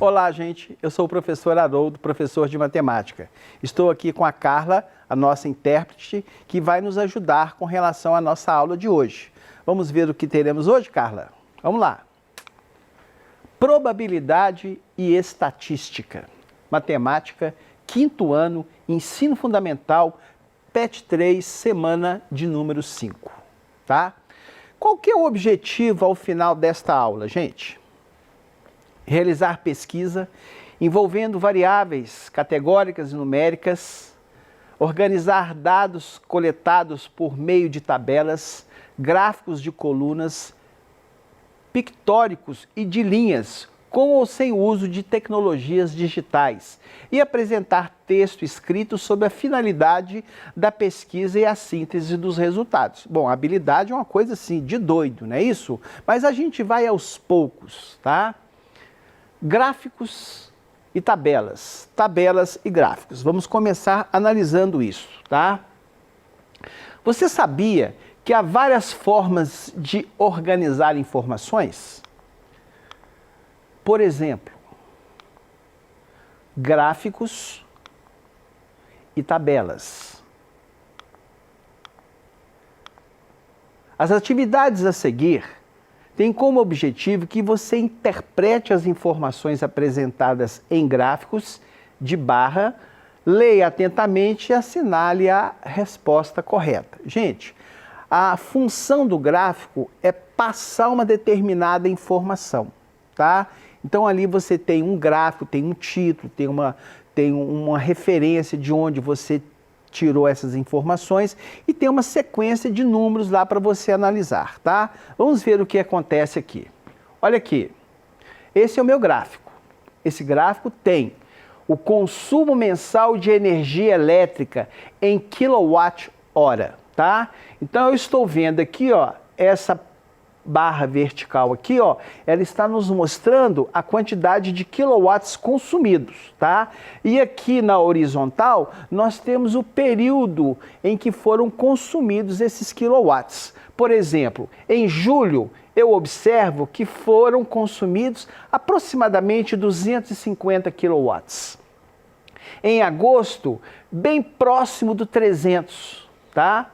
Olá, gente. Eu sou o professor Haroldo, professor de matemática. Estou aqui com a Carla, a nossa intérprete, que vai nos ajudar com relação à nossa aula de hoje. Vamos ver o que teremos hoje, Carla? Vamos lá. Probabilidade e estatística. Matemática, quinto ano, ensino fundamental, PET 3, semana de número 5. Tá? Qual que é o objetivo ao final desta aula, gente? Realizar pesquisa envolvendo variáveis categóricas e numéricas, organizar dados coletados por meio de tabelas, gráficos de colunas, pictóricos e de linhas, com ou sem uso de tecnologias digitais, e apresentar texto escrito sobre a finalidade da pesquisa e a síntese dos resultados. Bom, a habilidade é uma coisa assim, de doido, não é isso? Mas a gente vai aos poucos, tá? Gráficos e tabelas, tabelas e gráficos. Vamos começar analisando isso, tá? Você sabia que há várias formas de organizar informações? Por exemplo, gráficos e tabelas. As atividades a seguir têm como objetivo que você interprete as informações apresentadas em gráficos de barra, leia atentamente e assinale a resposta correta. Gente, a função do gráfico é passar uma determinada informação, tá? Então ali você tem um gráfico, tem um título, tem uma referência de onde você tirou essas informações e tem uma sequência de números lá para você analisar, tá? Vamos ver o que acontece aqui. Olha aqui, esse é o meu gráfico. Esse gráfico tem o consumo mensal de energia elétrica em quilowatt-hora, tá? Então eu estou vendo aqui, ó, essa barra vertical aqui, ó, ela está nos mostrando a quantidade de quilowatts consumidos, tá? E aqui na horizontal, nós temos o período em que foram consumidos esses quilowatts. Por exemplo, em julho, eu observo que foram consumidos aproximadamente 250 quilowatts. Em agosto, bem próximo do 300, tá?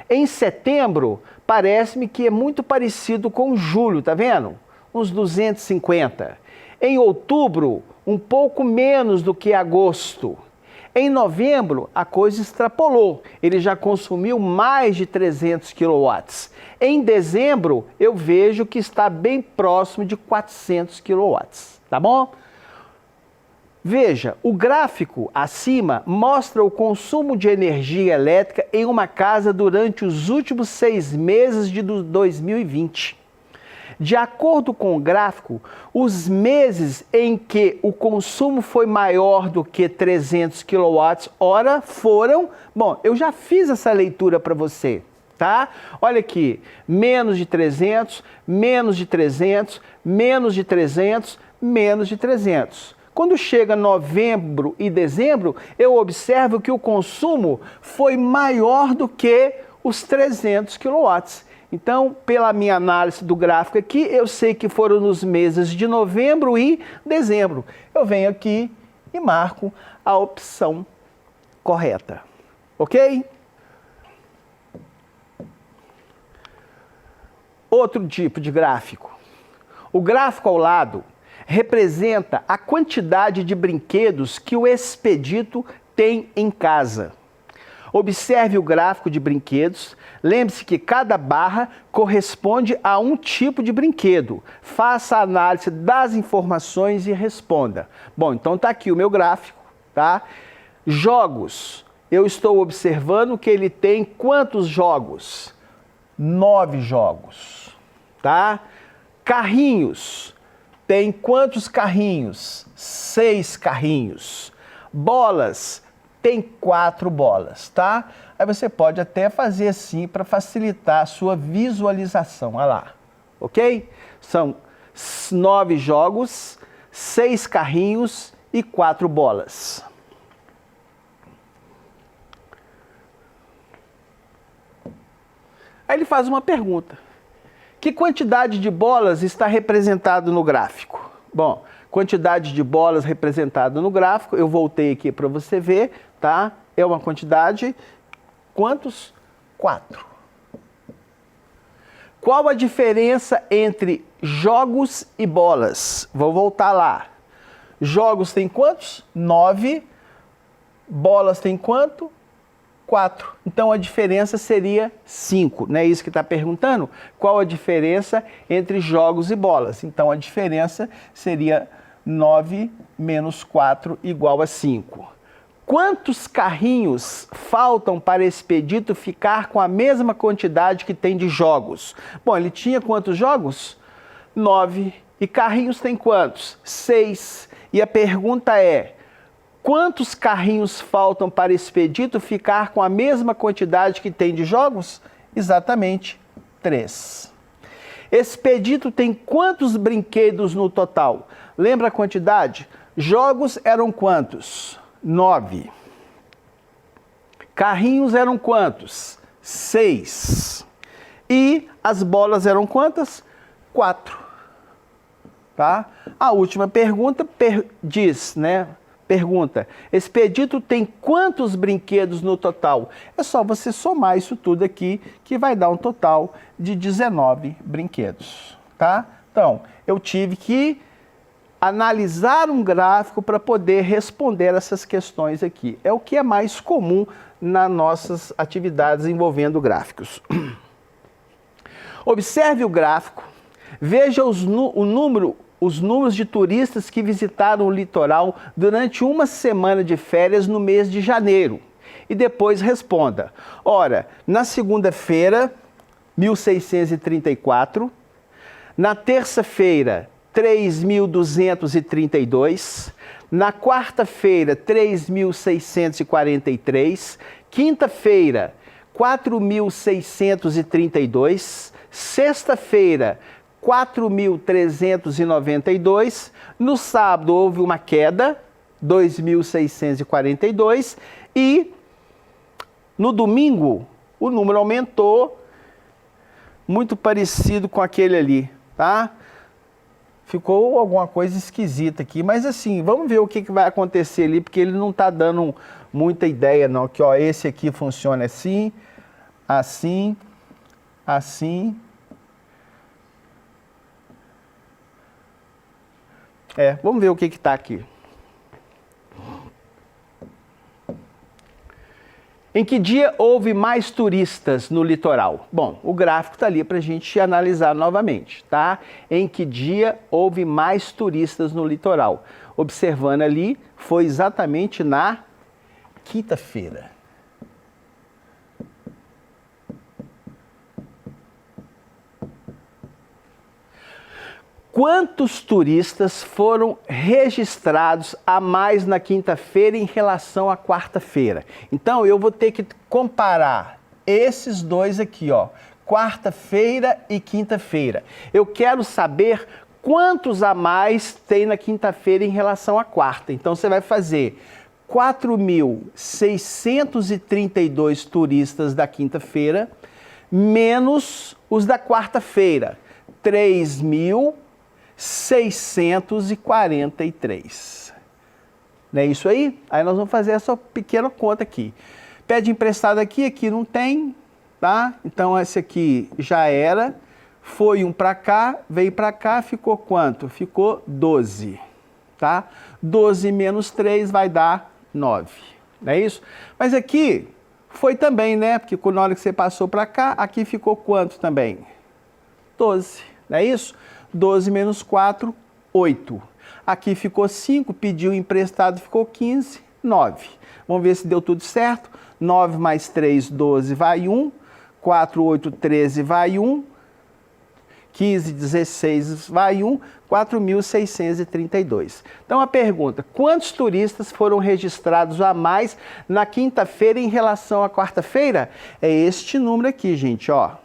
Em setembro, parece-me que é muito parecido com julho, tá vendo? Uns 250. Em outubro, um pouco menos do que agosto. Em novembro, a coisa extrapolou. Ele já consumiu mais de 300 quilowatts. Em dezembro, eu vejo que está bem próximo de 400 quilowatts, tá bom? Veja, o gráfico acima mostra o consumo de energia elétrica em uma casa durante os últimos 6 meses de 2020. De acordo com o gráfico, os meses em que o consumo foi maior do que 300 kWh foram... Bom, eu já fiz essa leitura para você, tá? Olha aqui, menos de 300, menos de 300, menos de 300, menos de 300. Quando chega novembro e dezembro, eu observo que o consumo foi maior do que os 300 kW. Então, pela minha análise do gráfico aqui, eu sei que foram nos meses de novembro e dezembro. Eu venho aqui e marco a opção correta. Ok? Outro tipo de gráfico. O gráfico ao lado representa a quantidade de brinquedos que o expedito tem em casa. Observe o gráfico de brinquedos. Lembre-se que cada barra corresponde a um tipo de brinquedo. Faça a análise das informações e responda. Bom, então está aqui o meu gráfico, tá? Jogos. Eu estou observando que ele tem quantos jogos? 9 jogos, tá? Carrinhos. Tem quantos carrinhos? 6 carrinhos. Bolas, tem 4 bolas, tá? Aí você pode até fazer assim para facilitar a sua visualização, olha lá, ok? São 9 jogos, 6 carrinhos e 4 bolas. Aí ele faz uma pergunta. Que quantidade de bolas está representado no gráfico? Bom, Quantidade de bolas representada no gráfico, eu voltei aqui para você ver, tá? É uma quantidade, quantos? 4. Qual a diferença entre jogos e bolas? Vou voltar lá. Jogos tem quantos? 9. Bolas tem quanto? 4. Então a diferença seria 5. Não é isso que está perguntando? Qual a diferença entre jogos e bolas? Então a diferença seria 9 menos 4 igual a 5. Quantos carrinhos faltam para Expedito ficar com a mesma quantidade que tem de jogos? Bom, ele tinha quantos jogos? 9. E carrinhos tem quantos? 6. E a pergunta é, quantos carrinhos faltam para Expedito ficar com a mesma quantidade que tem de jogos? Exatamente 3. Expedito tem quantos brinquedos no total? Lembra a quantidade? Jogos eram quantos? 9. Carrinhos eram quantos? 6. E as bolas eram quantas? 4. Tá? A última pergunta diz, né? Pergunta, Expedito tem quantos brinquedos no total? É só você somar isso tudo aqui, que vai dar um total de 19 brinquedos, tá? Então, eu tive que analisar um gráfico para poder responder essas questões aqui. É o que é mais comum nas nossas atividades envolvendo gráficos. Observe o gráfico, veja os números de turistas que visitaram o litoral durante uma semana de férias no mês de janeiro. E depois responda. Ora, na segunda-feira, 1.634. Na terça-feira, 3.232. Na quarta-feira, 3.643. Quinta-feira, 4.632. Sexta-feira, 4.392, no sábado houve uma queda, 2.642, e no domingo o número aumentou, muito parecido com aquele ali, tá? Ficou alguma coisa esquisita aqui, mas assim, vamos ver o que vai acontecer ali, porque ele não está dando muita ideia não, que ó, esse aqui funciona assim, assim, assim. Vamos ver o que está aqui. Em que dia houve mais turistas no litoral? Bom, o gráfico está ali para a gente analisar novamente, tá? Em que dia houve mais turistas no litoral? Observando ali, foi exatamente na quinta-feira. Quantos turistas foram registrados a mais na quinta-feira em relação à quarta-feira? Então, eu vou ter que comparar esses dois aqui, ó, quarta-feira e quinta-feira. Eu quero saber quantos a mais tem na quinta-feira em relação à quarta. Então, você vai fazer 4.632 turistas da quinta-feira, menos os da quarta-feira, 3.643. Não é isso aí? Aí nós vamos fazer essa pequena conta aqui. Pede emprestado aqui, aqui não tem, tá? Então esse aqui já era. Foi um para cá, veio para cá, ficou quanto? Ficou 12, tá? 12 menos 3 vai dar 9, não é isso? Mas aqui foi também, né? Porque na hora que você passou para cá, aqui ficou quanto também? 12, não é isso? 12 menos 4, 8. Aqui ficou 5, pediu emprestado, ficou 15, 9. Vamos ver se deu tudo certo. 9 mais 3, 12, vai 1. 4, 8, 13, vai 1. 15, 16, vai 1. 4.632. Então a pergunta, quantos turistas foram registrados a mais na quinta-feira em relação à quarta-feira? É este número aqui, gente, ó.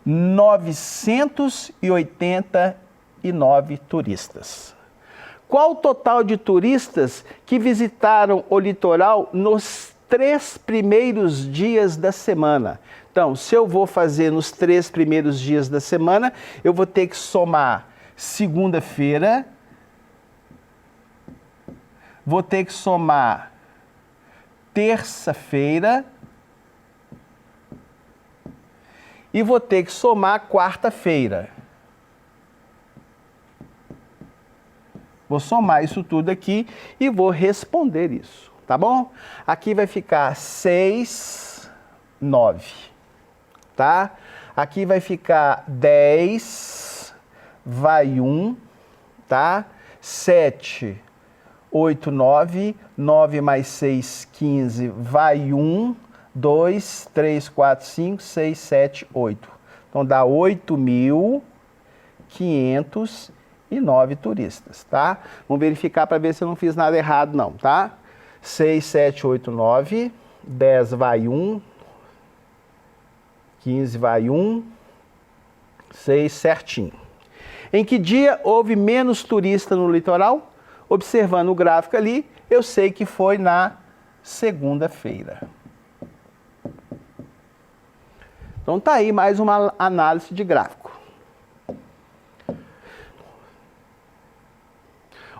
989 turistas. Qual o total de turistas que visitaram o litoral nos 3 primeiros dias da semana? Então, se eu vou fazer nos 3 primeiros dias da semana, eu vou ter que somar segunda-feira, vou ter que somar terça-feira e vou ter que somar quarta-feira. Vou somar isso tudo aqui e vou responder isso, tá bom? Aqui vai ficar 6, 9, tá? Aqui vai ficar 10, vai 1, tá? 7, 8, 9, 9 mais 6, 15, vai 1, 2, 3, 4, 5, 6, 7, 8. Então dá 8.509 turistas, tá? Vamos verificar para ver se eu não fiz nada errado não, tá? 6, 7, 8, 9, 10 vai 1, 15 vai 1, 6 certinho. Em que dia houve menos turista no litoral? Observando o gráfico ali, eu sei que foi na segunda-feira. Então tá aí mais uma análise de gráfico.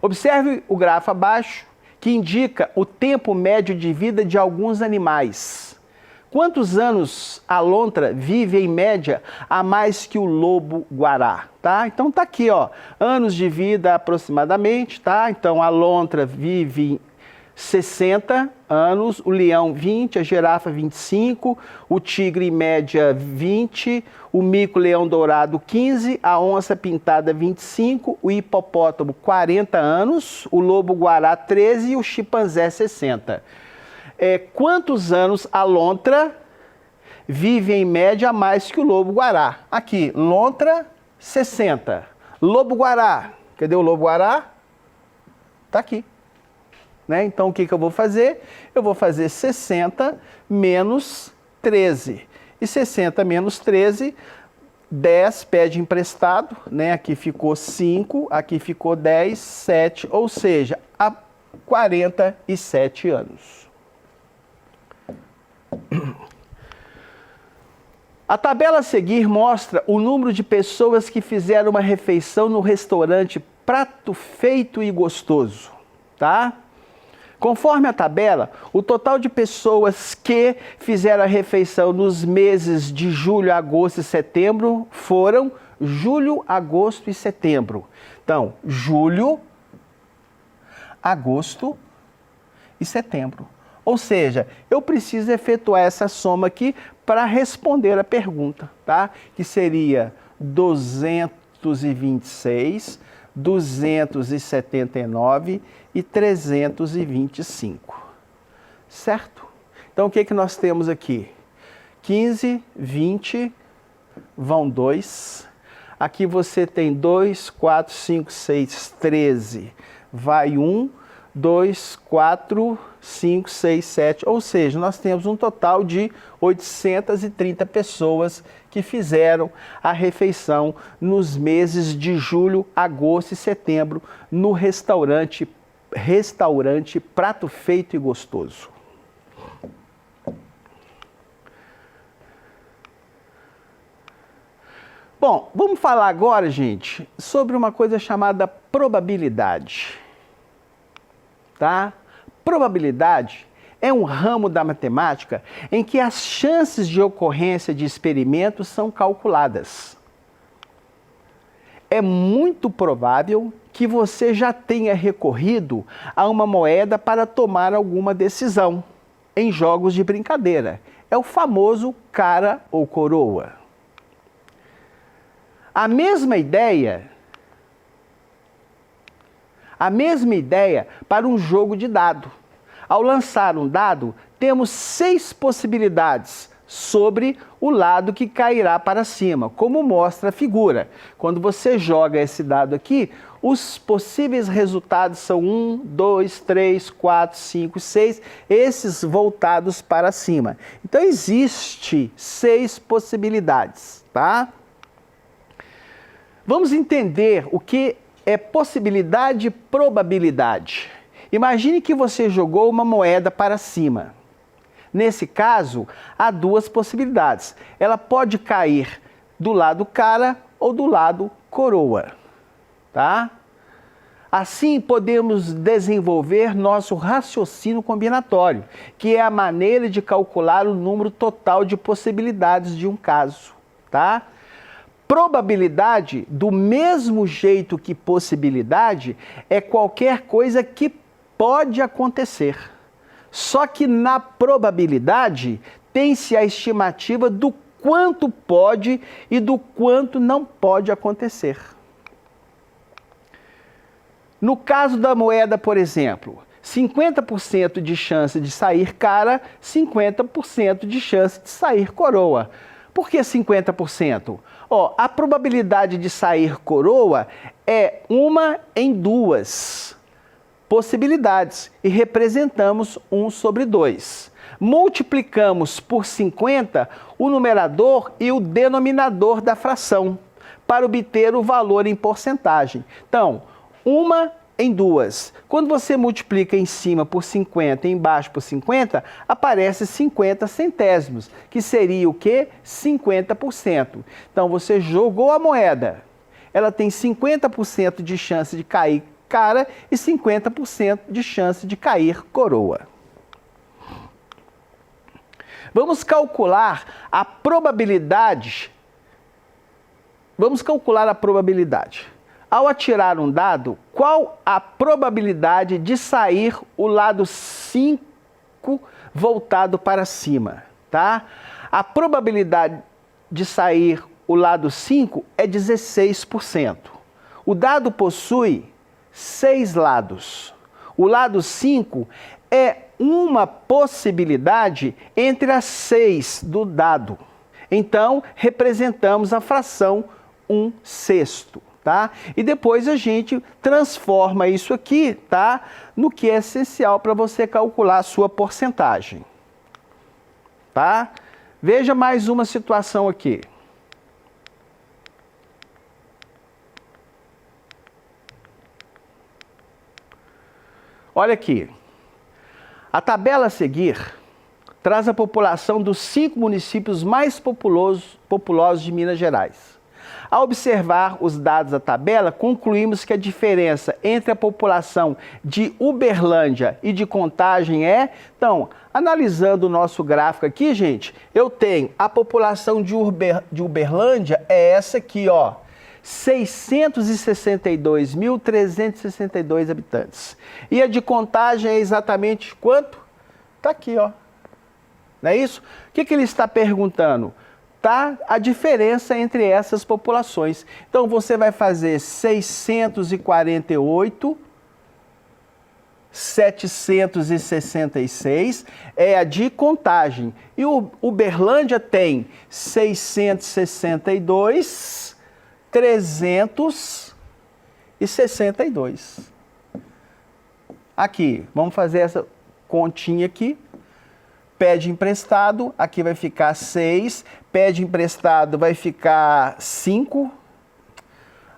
Observe o gráfico abaixo, que indica o tempo médio de vida de alguns animais. Quantos anos a lontra vive em média a mais que o lobo-guará, tá? Então tá aqui, ó, anos de vida aproximadamente, tá? Então a lontra vive 60 anos, o leão 20, a girafa 25, o tigre em média 20, o mico-leão dourado 15, a onça pintada 25, o hipopótamo 40 anos, o lobo-guará 13 e o chimpanzé 60. Quantos anos a lontra vive em média mais que o lobo-guará? Aqui, lontra 60, lobo-guará, cadê o lobo-guará? Tá aqui. Né? Então, o que eu vou fazer? Eu vou fazer 60 menos 13. E 60 menos 13, 10 pede emprestado, né? Aqui ficou 5, aqui ficou 10, 7, ou seja, há 47 anos. A tabela a seguir mostra o número de pessoas que fizeram uma refeição no restaurante Prato Feito e Gostoso, tá? Conforme a tabela, o total de pessoas que fizeram a refeição nos meses de julho, agosto e setembro foram julho, agosto e setembro. Então, julho, agosto e setembro. Ou seja, eu preciso efetuar essa soma aqui para responder a pergunta, tá? Que seria 226, 279 e 325, certo? Então, o que nós temos aqui? 15, 20, vão 2. Aqui você tem 2, 4, 5, 6, 13, vai 1, 2, 4, 5, 6, 7, ou seja, nós temos um total de 830 pessoas que fizeram a refeição nos meses de julho, agosto e setembro no restaurante Prato Feito e Gostoso. Bom, vamos falar agora, gente, sobre uma coisa chamada probabilidade. Tá? Probabilidade é um ramo da matemática em que as chances de ocorrência de experimentos são calculadas. É muito provável que você já tenha recorrido a uma moeda para tomar alguma decisão em jogos de brincadeira. É o famoso cara ou coroa. A mesma ideia para um jogo de dado. Ao lançar um dado, temos 6 possibilidades sobre o lado que cairá para cima, como mostra a figura. Quando você joga esse dado aqui, os possíveis resultados são 1, 2, 3, 4, 5, 6, esses voltados para cima. Então, existe 6 possibilidades, tá? Vamos entender o que é possibilidade e probabilidade. Imagine que você jogou uma moeda para cima. Nesse caso, há 2 possibilidades. Ela pode cair do lado cara ou do lado coroa, tá? Assim, podemos desenvolver nosso raciocínio combinatório, que é a maneira de calcular o número total de possibilidades de um caso, tá? Probabilidade, do mesmo jeito que possibilidade, é qualquer coisa que pode acontecer. Só que na probabilidade tem-se a estimativa do quanto pode e do quanto não pode acontecer. No caso da moeda, por exemplo, 50% de chance de sair cara, 50% de chance de sair coroa. Por que 50%? A probabilidade de sair coroa é 1 em 2 possibilidades e representamos 1 sobre 2. Multiplicamos por 50 o numerador e o denominador da fração para obter o valor em porcentagem. Então, 1 em 2. Quando você multiplica em cima por 50 e embaixo por 50, aparece 50 centésimos, que seria o quê? 50%. Então, você jogou a moeda. Ela tem 50% de chance de cair cara e 50% de chance de cair coroa. Vamos calcular a probabilidade. Ao atirar um dado, qual a probabilidade de sair o lado 5 voltado para cima, tá? A probabilidade de sair o lado 5 é 16%. O dado possui 6 lados. O lado 5 é uma possibilidade entre as 6 do dado. Então, representamos a fração 1/6. Tá? E depois a gente transforma isso aqui, tá, no que é essencial para você calcular a sua porcentagem. Tá? Veja mais uma situação aqui. Olha aqui. A tabela a seguir traz a população dos 5 municípios mais populosos de Minas Gerais. Ao observar os dados da tabela, concluímos que a diferença entre a população de Uberlândia e de Contagem é... Então, analisando o nosso gráfico aqui, gente, eu tenho a população de Uberlândia, é essa aqui, ó, 662.362 habitantes. E a de Contagem é exatamente quanto? Está aqui, ó. Não é isso? O que ele está perguntando? Tá a diferença entre essas populações. Então, você vai fazer 648.766, é a de Contagem. E o Uberlândia tem 662.362. Aqui, vamos fazer essa continha aqui. Pede emprestado, aqui vai ficar 6. Pede emprestado vai ficar 5.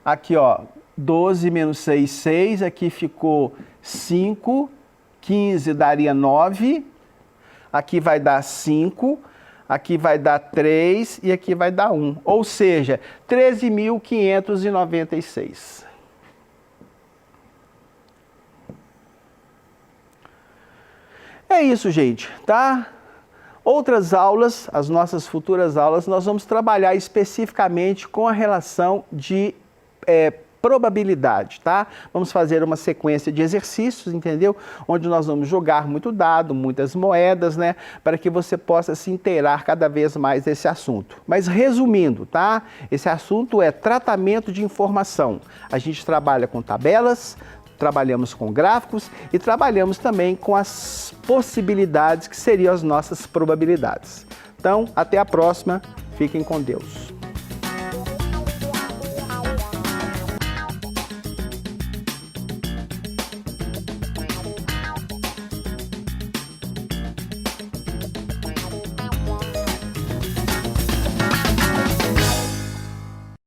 Aqui, ó, 12 menos 6, 6. Aqui ficou 5. 15 daria 9. Aqui vai dar 5. Aqui vai dar 3 e aqui vai dar 1. Ou seja, 13.596. É isso, gente, tá? Outras aulas, as nossas futuras aulas, nós vamos trabalhar especificamente com a relação de probabilidade, tá? Vamos fazer uma sequência de exercícios, entendeu? Onde nós vamos jogar muito dado, muitas moedas, né? Para que você possa se inteirar cada vez mais desse assunto. Mas resumindo, tá? Esse assunto é tratamento de informação. A gente trabalha com tabelas, trabalhamos com gráficos e trabalhamos também com as possibilidades que seriam as nossas probabilidades. Então, até a próxima. Fiquem com Deus.